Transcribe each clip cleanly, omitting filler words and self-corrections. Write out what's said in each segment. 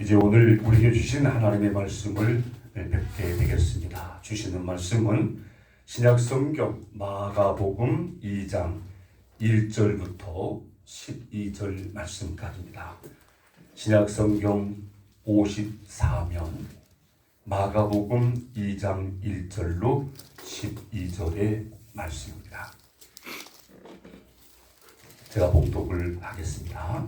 이제 오늘 우리에게 주신 하나님의 말씀을 뵙게 되겠습니다. 주시는 말씀은 신약성경 마가복음 2장 1절부터 12절 말씀까지입니다. 신약성경 54면 마가복음 2장 1절로 12절의 말씀입니다. 제가 봉독을 하겠습니다.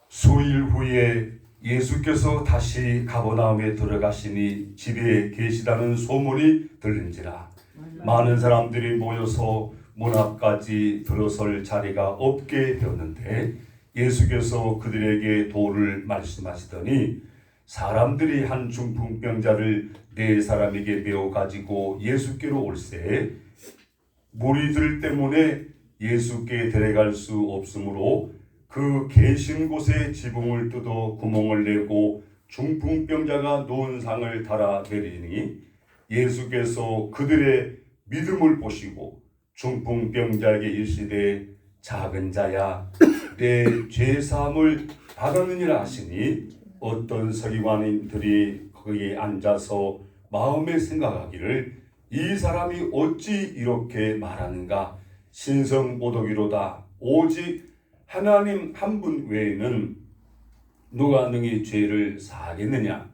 수일 후에 예수께서 다시 가버나움에 들어가시니 집에 계시다는 소문이 들린지라 많은 사람들이 모여서 문 앞까지 들어설 자리가 없게 되었는데 예수께서 그들에게 도를 말씀하시더니 사람들이 한 중풍병자를 네 사람에게 메어 가지고 예수께로 올세 무리들 때문에 예수께 데려갈 수 없으므로 그 계신 곳에 지붕을 뜯어 구멍을 내고 중풍병자가 누운 상을 달아 내리니 예수께서 그들의 믿음을 보시고 중풍병자에게 이르시되 작은 자야 내 죄사함을 받았느니라 하시니 어떤 서기관들이 거기에 앉아서 마음에 생각하기를 이 사람이 어찌 이렇게 말하는가 신성모독이로다 오직 하나님 한 분 외에는 누가 능히 죄를 사하겠느냐.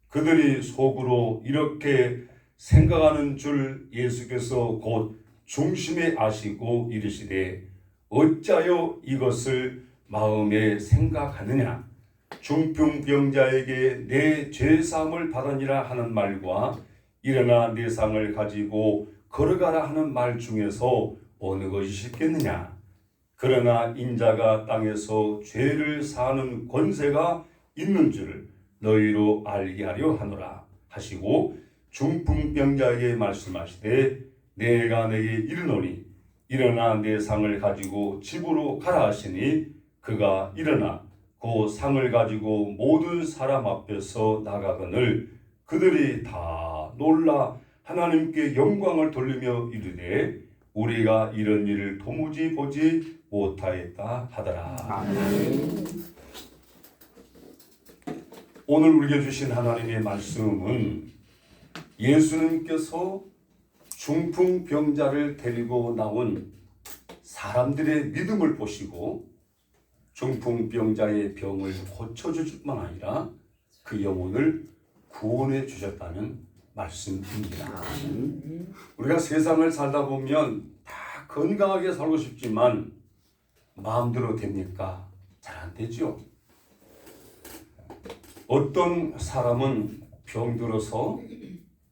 그들이 속으로 이렇게 생각하는 줄 예수께서 곧 중심에 아시고 이르시되 어찌하여 이것을 마음에 생각하느냐. 중풍병자에게 내 죄사함을 받으니라 하는 말과 일어나 내 상을 가지고 걸어가라 하는 말 중에서 어느 것이 쉽겠느냐. 그러나 인자가 땅에서 죄를 사하는 권세가 있는 줄을 너희로 알게 하려 하노라 하시고 중풍병자에게 말씀하시되 내가 내게 이르노니 일어나 내 상을 가지고 집으로 가라 하시니 그가 일어나 그 상을 가지고 모든 사람 앞에서 나가거늘 그들이 다 놀라 하나님께 영광을 돌리며 이르되 우리가 이런 일을 도무지 보지 못하였다 하더라. 아멘. 오늘 우리에게 주신 하나님의 말씀은 예수님께서 중풍병자를 데리고 나온 사람들의 믿음을 보시고 중풍병자의 병을 고쳐줄 뿐만 아니라 그 영혼을 구원해 주셨다는 말씀입니다. 우리가 세상을 살다 보면 다 건강하게 살고 싶지만 마음대로 됩니까? 잘 안 되죠. 어떤 사람은 병들어서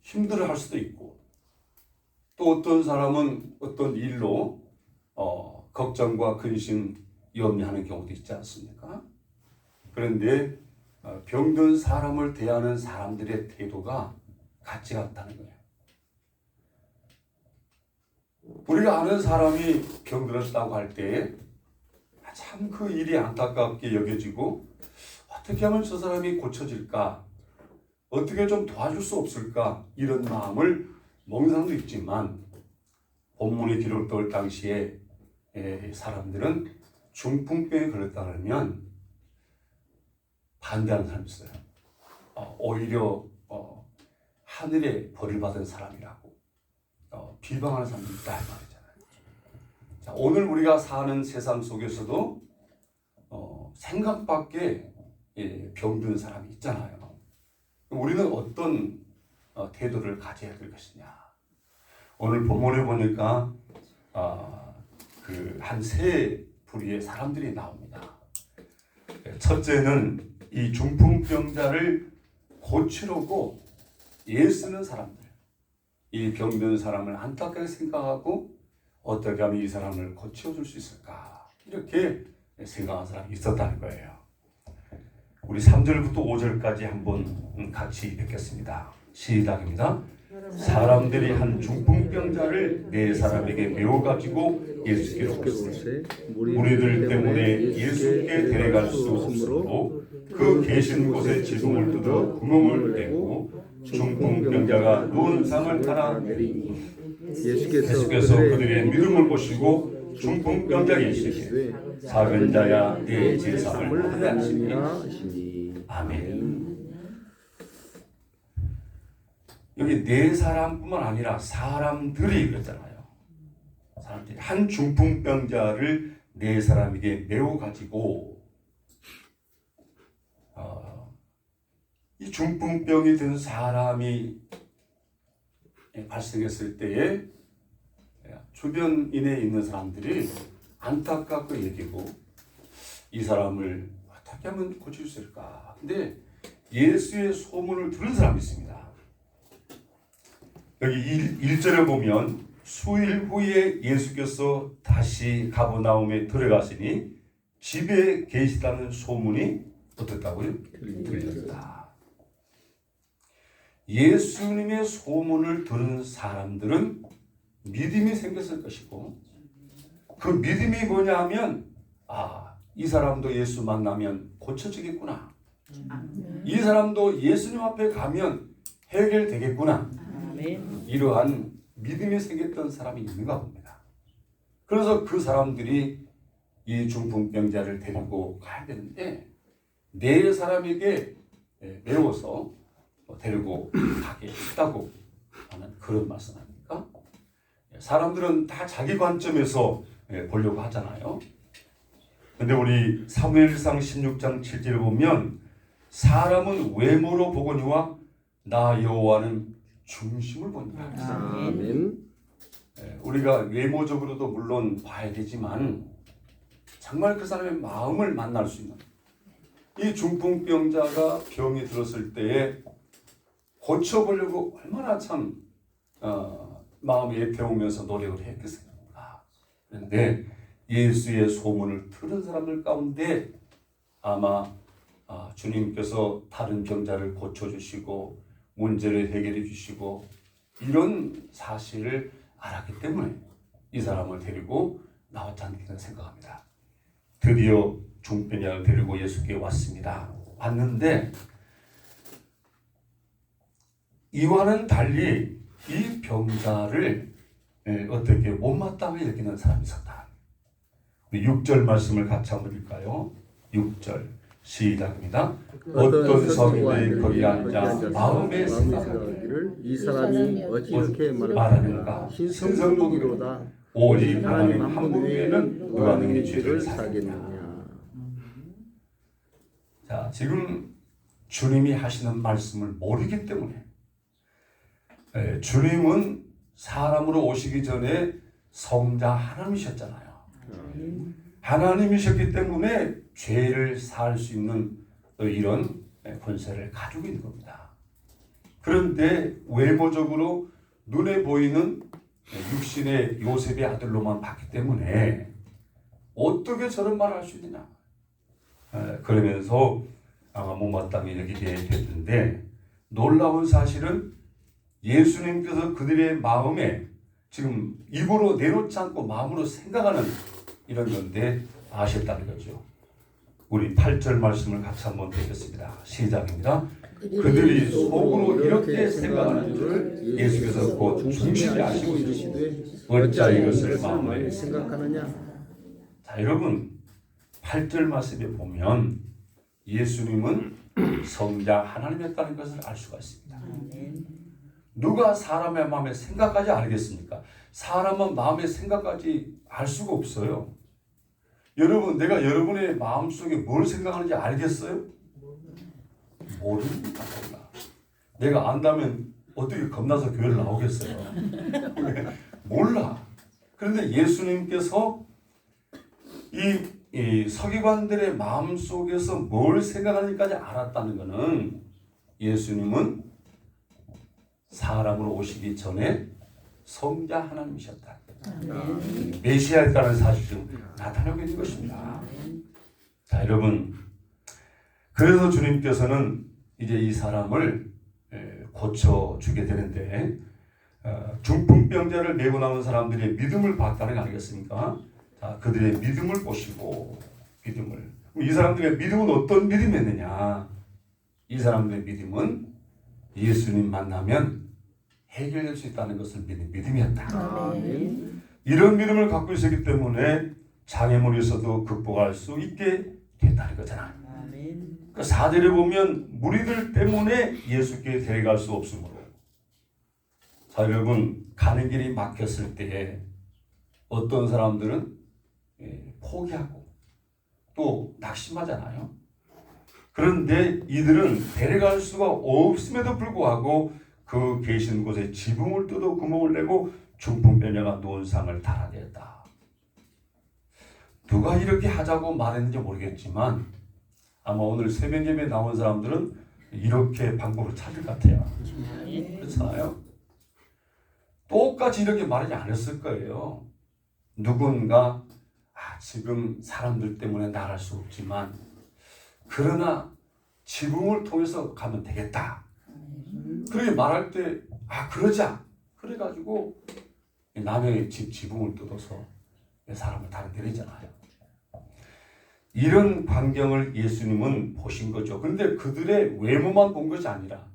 힘들어할 수도 있고 또 어떤 사람은 어떤 일로 걱정과 근심, 염려하는 경우도 있지 않습니까? 그런데 병든 사람을 대하는 사람들의 태도가 같지 않다는 거예요. 우리가 아는 사람이 병들었다고 할 때 참 그 일이 안타깝게 여겨지고 어떻게 하면 저 사람이 고쳐질까? 어떻게 좀 도와줄 수 없을까? 이런 마음을 먹는 사람도 있지만 본문에 기록될 당시에 사람들은 중풍병에 걸렸다 그러면 반대하는 사람이 있어요. 오히려 하늘에 벌을 받은 사람이라고 비방하는 사람도 있다 이 말이잖아요. 자, 오늘 우리가 사는 세상 속에서도 생각 밖에 병든 사람이 있잖아요. 우리는 어떤 태도를 가져야 될 것이냐. 오늘 본문에 보니까 그 한 세 부류의 사람들이 나옵니다. 첫째는 이 중풍병자를 고치려고 애쓰는 사람들. 이 병든 사람을 안타깝게 생각하고 어떻게 하면 이 사람을 고쳐줄 수 있을까 이렇게 생각하는 사람이 있었다는 거예요. 우리 3절부터 5절까지 한번 같이 읽겠습니다. 시작입니다. 사람들이 한 중풍병자를 네 사람에게 메어 가지고 예수께로 올세 무리들 때문에 예수께 데려갈 수 없으므로 그 계신 곳에 지붕을 뜯어 구멍을 내고 중풍병자가 누운 상을 달아 내리니 예수께서 그들의 믿음을 보시고 중풍병자에게 이르시되 작은 자야 네 제사함을 받으리라 하시니. 아멘. 여기 네 사람뿐만 아니라 사람들이 그랬잖아요. 사람들이 한 중풍병자를 네 사람에게 메워 가지고 이 중풍병이 든 사람이 발생했을 때에 주변인에 있는 사람들이 안타깝고 여기고 이 사람을 어떻게 하면 고칠 수 있을까? 근데 예수의 소문을 들은 사람이 있습니다. 여기 1절에 보면 수일 후에 예수께서 다시 가버나움에 들어가시니 집에 계시다는 소문이 어떻다고요? 들렸다. 예수님의 소문을 들은 사람들은 믿음이 생겼을 것이고 그 믿음이 뭐냐 하면 이 사람도 예수 만나면 고쳐지겠구나. 이 사람도 예수님 앞에 가면 해결되겠구나. 이러한 믿음이 생겼던 사람이 있는가 봅니다. 그래서 그 사람들이 이 중풍병자를 데리고 가야 되는데 네 사람에게 메워서 데리고 가게 했다고 하는 그런 말씀 아닙니까? 사람들은 다 자기 관점에서 보려고 하잖아요. 근데 우리 사무엘상 16장 7절을 보면 사람은 외모로 보거니와 나 여호와는 중심을 보니라. 아멘. 우리가 외모적으로도 물론 봐야 되지만 정말 그 사람의 마음을 만날 수 있는 이 중풍병자가 병이 들었을 때에 고쳐보려고 얼마나 참 마음이 애태우면서 노력을 했겠습니까? 그런데 예수의 소문을 들은 사람들 가운데 아마 주님께서 다른 병자를 고쳐주시고 문제를 해결해 주시고 이런 사실을 알았기 때문에 이 사람을 데리고 나왔지 않겠나 생각합니다. 드디어 중풍병자를 데리고 예수께 왔습니다. 왔는데 이와는 달리 이 병자를 어떻게 못마땅하게 여기는 사람이 있었다. 우리 6절 말씀을 같이 한번 읽을까요? 6절 시작입니다. 어떤 서기관이 거기 앉아 마음에 생각하기를 이 사람이 어찌 이렇게 말하는가? 신성록이로다. 오직 하나님 한 분 외에는 누가 능히 죄를 사겠느냐. 자, 지금 주님이 하시는 말씀을 모르기 때문에 주님은 사람으로 오시기 전에 성자 하나님이셨잖아요. 하나님이셨기 때문에 죄를 사할 수 있는 이런 권세를 가지고 있는 겁니다. 그런데 외모적으로 눈에 보이는 육신의 요셉의 아들로만 봤기 때문에 어떻게 저런 말을 할 수 있느냐. 그러면서 아마 못마땅히 여기게 됐는데 놀라운 사실은 예수님께서 그들의 마음에 지금 입으로 내놓지 않고 마음으로 생각하는 이런 건데 아셨다는 거죠. 우리 8절 말씀을 같이 한번 읽겠습니다. 시작입니다. 그들이 속으로 이렇게 생각하는 줄 예수께서 곧 중심이 아시고 이르시되 어찌 이것을 마음에 생각하느냐. 자, 여러분 8절 말씀에 보면 예수님은 성자 하나님이었다는 것을 알 수가 있습니다. 누가 사람의 마음의 생각까지 알겠습니까? 사람은 마음의 생각까지 알 수가 없어요. 여러분, 내가 여러분의 마음속에 뭘 생각하는지 알겠어요? 모릅니다. 내가 안다면 어떻게 겁나서 교회를 나오겠어요? 몰라. 그런데 예수님께서 이 서기관들의 마음속에서 뭘 생각하는지까지 알았다는 것은 예수님은 사람으로 오시기 전에 성자 하나님이셨다. 메시아였다는 사실을 나타내고 있는 것입니다. 자, 여러분, 그래서 주님께서는 이제 이 사람을 고쳐주게 되는데 중풍병자를 메고 나온 사람들의 믿음을 봤다는 거 아니겠습니까? 자, 그들의 믿음을 보시고 이 사람들의 믿음은 어떤 믿음이었느냐? 이 사람들의 믿음은 예수님 만나면 해결될 수 있다는 것을 믿는 믿음이었다. 이런 믿음을 갖고 있었기 때문에 장애물에서도 극복할 수 있게 됐다는 거잖아요. 그 4절에 보면 무리들 때문에 예수께 데려갈 수 없으므로. 자, 여러분, 가는 길이 막혔을 때에 어떤 사람들은 포기하고 또 낙심하잖아요. 그런데 이들은 데려갈 수가 없음에도 불구하고 그 계신 곳에 지붕을 뜯어 구멍을 내고 중풍병자가 누운 상을 달아냈다. 누가 이렇게 하자고 말했는지 모르겠지만 아마 오늘 새벽 예배에 나온 사람들은 이렇게 방법을 찾을 것 같아요. 그렇잖아요? 똑같이 이렇게 말하지 않았을 거예요. 누군가 지금 사람들 때문에 나갈 수 없지만 그러나 지붕을 통해서 가면 되겠다. 그렇게 말할 때 그러자. 그래가지고 남의 집 지붕을 뜯어서 사람을 달아내리잖아요. 이런 광경을 예수님은 보신 거죠. 그런데 그들의 외모만 본 것이 아니라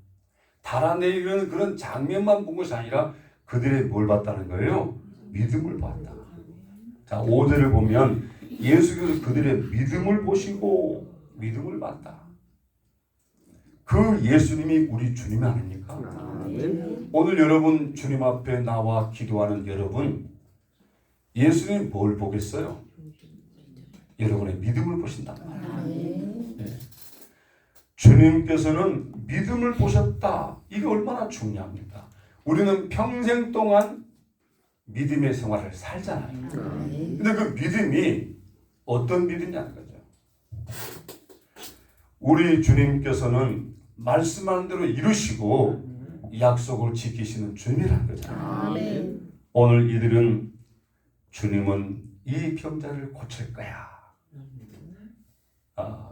달아내리는 그런 장면만 본 것이 아니라 그들의 뭘 봤다는 거예요? 믿음을 봤다. 자, 5절을 보면 예수께서 그들의 믿음을 보시고 믿음을 봤다. 그 예수님이 우리 주님이 아닙니까? 아멘. 오늘 여러분 주님 앞에 나와 기도하는 여러분, 예수님 뭘 보겠어요? 여러분의 믿음을 보신단 말이에요. 네. 주님께서는 믿음을 보셨다. 이게 얼마나 중요합니까? 우리는 평생 동안 믿음의 생활을 살잖아요. 근데 그 믿음이 어떤 믿음이냐는 거죠. 우리 주님께서는 말씀하는 대로 이루시고 약속을 지키시는 주님이라는 거잖아요. 오늘 이들은 주님은 이 병자를 고칠 거야.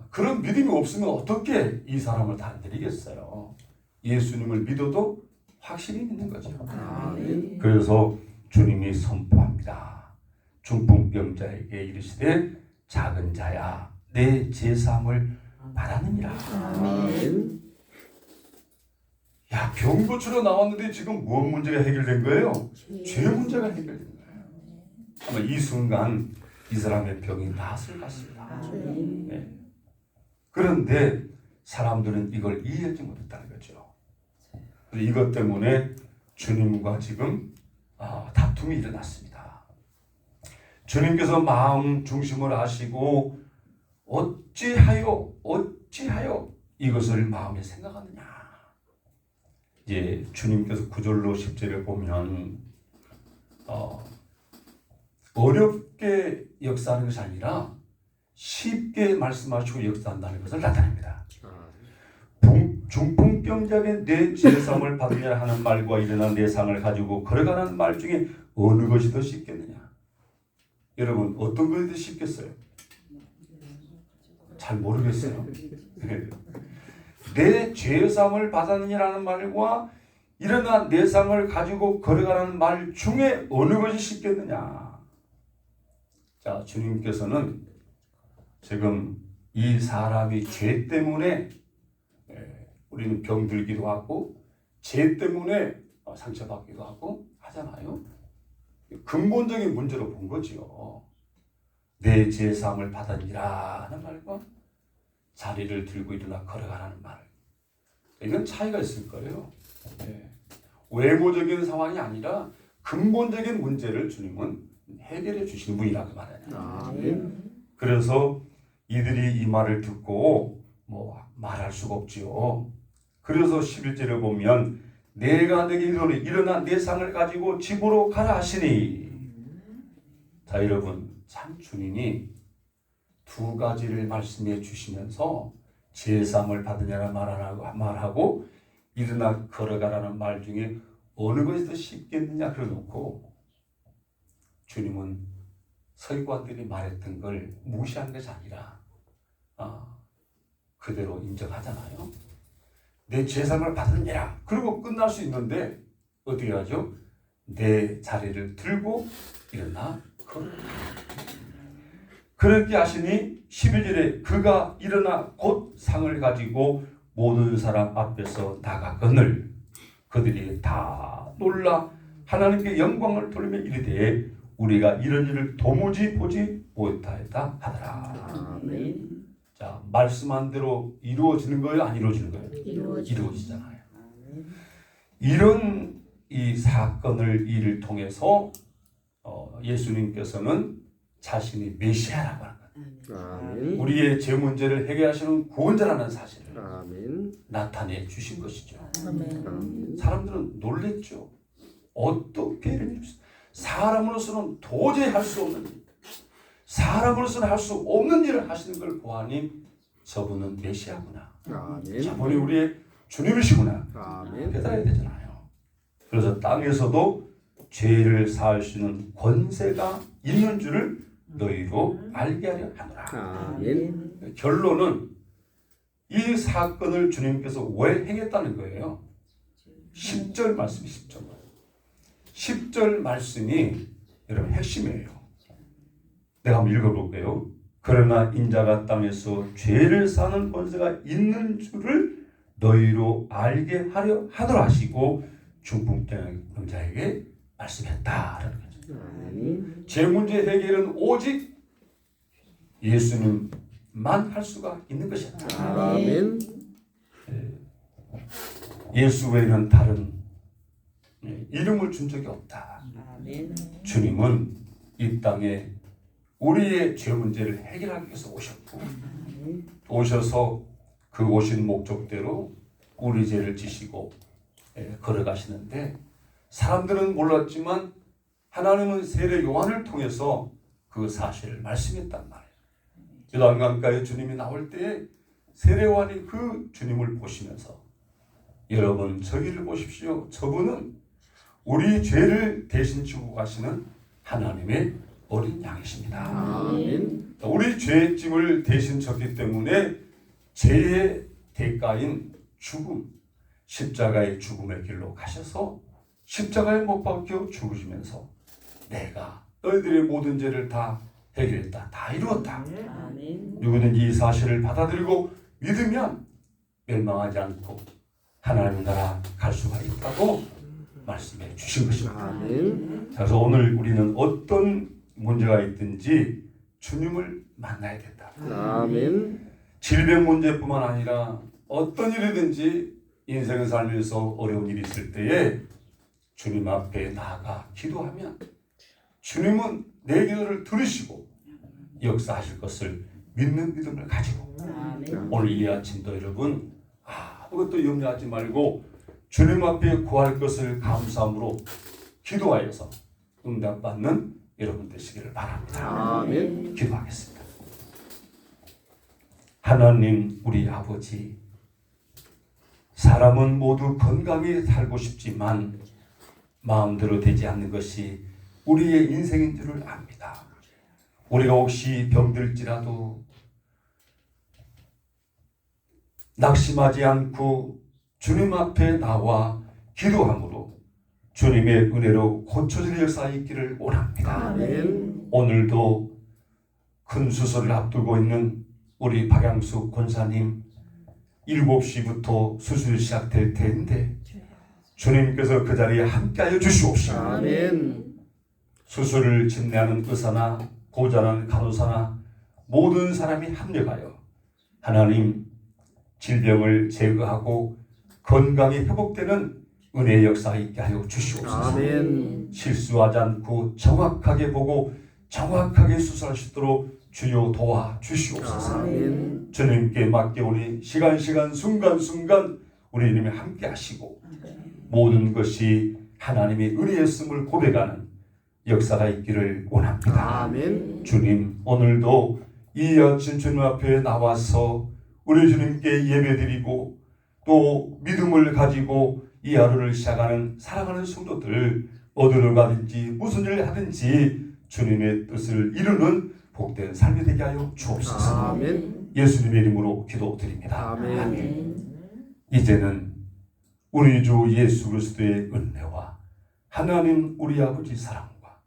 그런 믿음이 없으면 어떻게 이 사람을 달드리겠어요? 예수님을 믿어도 확실히 믿는 거죠. 그래서 주님이 선포합니다. 중풍병자에게 이르시되 작은 자야 내 제사함을 받았느니라. 야, 병 고치러 나왔는데 지금 무엇 문제가 해결된 거예요? 죄 문제가 해결된 거예요. 아마 이 순간 이 사람의 병이 나았을 것 같습니다. 네. 그런데 사람들은 이걸 이해하지 못했다는 거죠. 이것 때문에 주님과 지금 다툼이 일어났습니다. 주님께서 마음 중심을 아시고 어찌하여 이것을 마음에 생각하느냐. 이제 주님께서 9절로 10절에 보면 어렵게 역사하는 것이 아니라 쉽게 말씀하시고 역사한다는 것을 나타냅니다. 중풍병자에게 내 제사함을 받으냐 하는 말과 일어난 내 상을 가지고 걸어가는 말 중에 어느 것이 더 쉽겠느냐? 여러분, 어떤 것이 더 쉽겠어요? 잘 모르겠어요. 내 제사함을 받았느냐라는 말과 일어난 내 상을 가지고 걸어가는 말 중에 어느 것이 쉽겠느냐? 자, 주님께서는 지금 이 사람이 죄 때문에 우리는 병들기도 하고 죄 때문에 상처받기도 하고 하잖아요. 근본적인 문제로 본 거지요. 내 제사함을 받았니라 하는 말과 자리를 들고 일어나 걸어가라는 말. 이건 차이가 있을 거예요. 외모적인 상황이 아니라 근본적인 문제를 주님은 해결해 주시는 분이라고 말해요. 그래서 이들이 이 말을 듣고 말할 수가 없지요. 그래서 11절에 보면 내가 너에게 이르노니 일어나 내 상을 가지고 집으로 가라 하시니. 자, 여러분, 참 주님이 두 가지를 말씀해 주시면서 제사함을 받으냐는 말하고 일어나 걸어가라는 말 중에 어느 것이 더 쉽겠느냐 그래놓고 주님은 서기관들이 말했던 걸 무시한 것이 아니라 그대로 인정하잖아요. 내 제사함을 받으니라. 그리고 끝날 수 있는데 어떻게 하죠? 내 자리를 들고 일어나 걸어라. 그렇게 하시니 11절에 그가 일어나 곧 상을 가지고 모든 사람 앞에서 나가거늘 그들이 다 놀라 하나님께 영광을 돌리며 이르되 우리가 이런 일을 도무지 보지 못하였다 하더라. 아멘. 자, 말씀한 대로 이루어지는 거예요? 안 이루어지는 거예요? 이루어지잖아요. 이런 이 사건을 일을 통해서 예수님께서는 자신이 메시아라고 하는 거예요. 아멘. 우리의 죄 문제를 해결하시는 구원자라는 사실을 아멘. 나타내 주신 것이죠. 아멘. 사람들은 놀랬죠. 어떻게 이런 일을 사람으로서는 도저히 할 수 없는 일, 사람으로서는 할 수 없는 일을 하시는 걸 보아니 저분은 메시아구나. 아멘. 저분이 우리의 주님이시구나. 아멘. 깨달아야 되잖아요. 그래서 땅에서도 죄를 사할 수 있는 권세가 있는 줄을 너희로 알게 하려 하노라. 아멘. 결론은 이 사건을 주님께서 왜 행했다는 거예요. 10절 말씀이 10절 말씀이 여러분 핵심이에요. 내가 한번 읽어볼게요. 그러나 인자가 땅에서 죄를 사는 권세가 있는 줄을 너희로 알게 하려 하더라 하시고 중풍병자에게 말씀했다라는 거죠. 아멘. 죄 문제 해결은 오직 예수님만 할 수가 있는 것이다. 아멘. 예수 외에는 다른 이름을 준 적이 없다. 주님은 이 땅에 우리의 죄 문제를 해결하기 위해서 오셨고 오셔서 그 오신 목적대로 우리 죄를 지시고 걸어가시는데 사람들은 몰랐지만 하나님은 세례 요한을 통해서 그 사실을 말씀했단 말이에요. 요단강가에 주님이 나올 때에 세례 요한이 그 주님을 보시면서 여러분 저기를 보십시오. 저분은 우리 죄를 대신 지고 가시는 하나님의 어린 양이십니다. 아멘. 우리 죄의 짐을 대신 졌기 때문에 죄의 대가인 죽음, 십자가의 죽음의 길로 가셔서 십자가에 못 박혀 죽으시면서 내가 너희들의 모든 죄를 다 해결했다. 다 이루었다. 누구든지 이 사실을 받아들이고 믿으면 멸망하지 않고 하나님 나라 갈 수가 있다고 말씀해 주신 것입니다. 아멘. 그래서 오늘 우리는 어떤 문제가 있든지 주님을 만나야 된다. 아멘. 질병 문제뿐만 아니라 어떤 일이든지 인생을 살면서 어려운 일이 있을 때에 주님 앞에 나아가 기도하면 주님은 내 기도를 들으시고 역사하실 것을 믿는 믿음을 가지고 오늘 이 아침도 여러분 아무것도 염려하지 말고 주님 앞에 구할 것을 감사함으로 기도하여서 응답받는 여러분 되시기를 바랍니다. 아멘. 기도하겠습니다. 하나님 우리 아버지, 사람은 모두 건강히 살고 싶지만 마음대로 되지 않는 것이 우리의 인생인 줄을 압니다. 우리가 혹시 병들지라도 낙심하지 않고 주님 앞에 나와 기도함으로 주님의 은혜로 고쳐질 역사 있기를 원합니다. 아멘. 오늘도 큰 수술을 앞두고 있는 우리 박양수 권사님 7시부터 수술이 시작될 텐데 주님께서 그 자리에 함께하여 주시옵시고 아멘. 수술을 집례하는 의사나 고자는 간호사나 모든 사람이 합력하여 하나님 질병을 제거하고 건강이 회복되는 은혜의 역사 있게 하여 주시옵소서. 아멘. 실수하지 않고 정확하게 보고 정확하게 수술할 수 있도록 주여 도와 주시옵소서. 아멘. 주님께 맡겨오니 시간 순간 우리 주님이 함께 하시고 모든 것이 하나님의 은혜였음을 고백하는 역사가 있기를 원합니다. 아멘. 주님 오늘도 이 아침 주님 앞에 나와서 우리 주님께 예배드리고 또 믿음을 가지고 이 하루를 시작하는 사랑하는 성도들 어디로 가든지 무슨 일을 하든지 주님의 뜻을 이루는 복된 삶이 되게 하여 주옵소서. 아멘. 예수님의 이름으로 기도드립니다. 아멘. 이제는 우리 주 예수 그리스도의 은혜와 하나님 우리 아버지 사랑과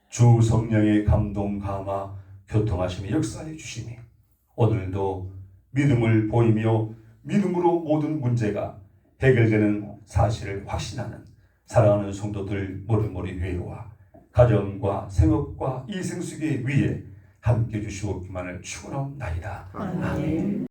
주 성령의 감동 감화 교통하심의 역사해 주시니 오늘도 믿음을 보이며 믿음으로 모든 문제가 해결되는 사실을 확신하는 사랑하는 성도들 모리모리 회와 가정과 생업과 이 생수계 위에 함께 주시옵기만을 축원하옵나이다. 아멘.